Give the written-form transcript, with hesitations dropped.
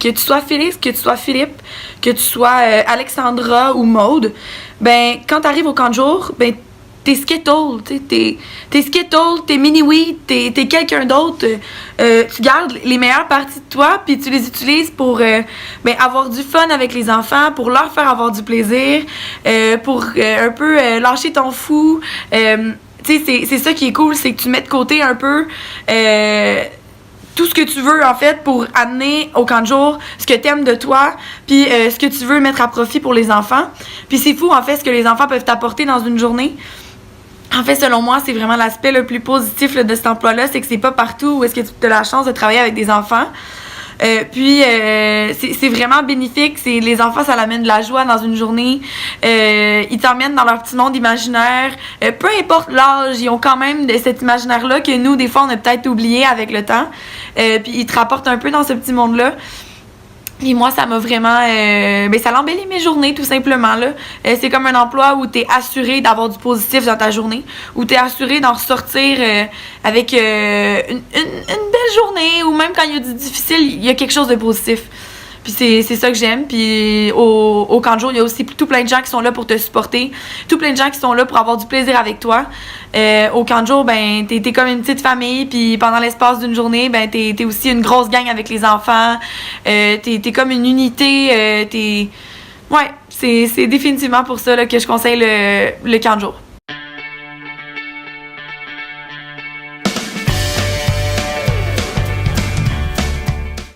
que tu sois Félix, que tu sois Philippe, que tu sois Alexandra ou Maude, ben quand t'arrives au camp de jour, ben t'es Skittle, t'es Skittle, t'es Mini-Wheat, t'es quelqu'un d'autre. Tu gardes les meilleures parties de toi, puis tu les utilises pour avoir du fun avec les enfants, pour leur faire avoir du plaisir, pour un peu lâcher ton fou. C'est ça qui est cool, c'est que tu mets de côté un peu tout ce que tu veux, en fait, pour amener au camp de jour ce que t'aimes de toi, puis ce que tu veux mettre à profit pour les enfants. Puis c'est fou, en fait, ce que les enfants peuvent t'apporter dans une journée. En fait, selon moi, c'est vraiment l'aspect le plus positif là, de cet emploi-là, c'est que c'est pas partout où est-ce que tu as la chance de travailler avec des enfants. C'est vraiment bénéfique. Les enfants, ça l'amène de la joie dans une journée. Ils t'emmènent dans leur petit monde imaginaire. Peu importe l'âge, ils ont quand même cet imaginaire-là que nous, des fois, on a peut-être oublié avec le temps. Puis ils te rapportent un peu dans ce petit monde-là. Puis moi, ça m'a vraiment... ça l'embellit mes journées, tout simplement. Là. C'est comme un emploi où tu es assuré d'avoir du positif dans ta journée, où tu es assuré d'en ressortir avec une belle journée, ou même quand il y a du difficile, il y a quelque chose de positif. Puis c'est ça que j'aime. Puis au camp de jour, il y a aussi tout plein de gens qui sont là pour te supporter, tout plein de gens qui sont là pour avoir du plaisir avec toi. Au camp de jour, ben t'es comme une petite famille, puis pendant l'espace d'une journée, ben t'es aussi une grosse gang avec les enfants. T'es comme une unité. Ouais, c'est définitivement pour ça là, que je conseille le camp de jour.